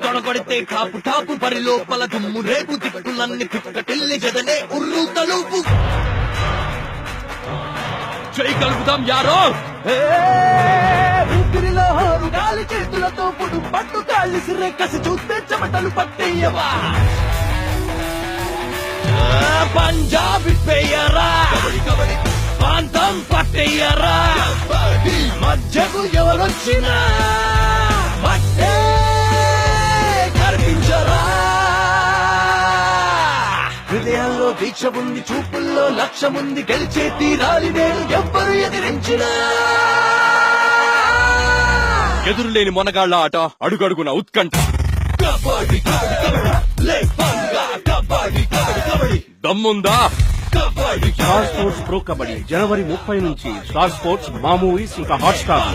తొడగొడితే కాపు top పరి లోపల దుమ్ము రేపు దిక్కులన్నీ పిక్కటిల్లి జదనే ఉర్రు తలుపు చేయి కలుపుదాం యారో ఊపిరిలో హోరు గాలి చేతులతో పుడు పట్టు కాళ్ళు సిర్రె కసి చూస్తే చెమటలు పట్టేయవా పంజాబీ పేయరా ప్రాంతం పట్టేయరా మధ్యకు ఎవరొచ్చినా మట్టే కనిపించరా హృదయాల్లో దీక్ష ఉంది చూపుల్లో లక్ష్యముంది గెలిచే తీరాలి నేను ఎవ్వరు ఎదిరించినా ఎదురులేని మొనగాళ్ల ఆట అడుగడుగున ఉత్కంఠ కబడ్డీ కబడ్డీ దమ్ముందా kabaddi Star Sports Pro Kabaddi జనవరి 30 నుంచి స్టార్ స్పోర్ట్స్ మా మూవీస్ ఇంకా హాట్ స్టార్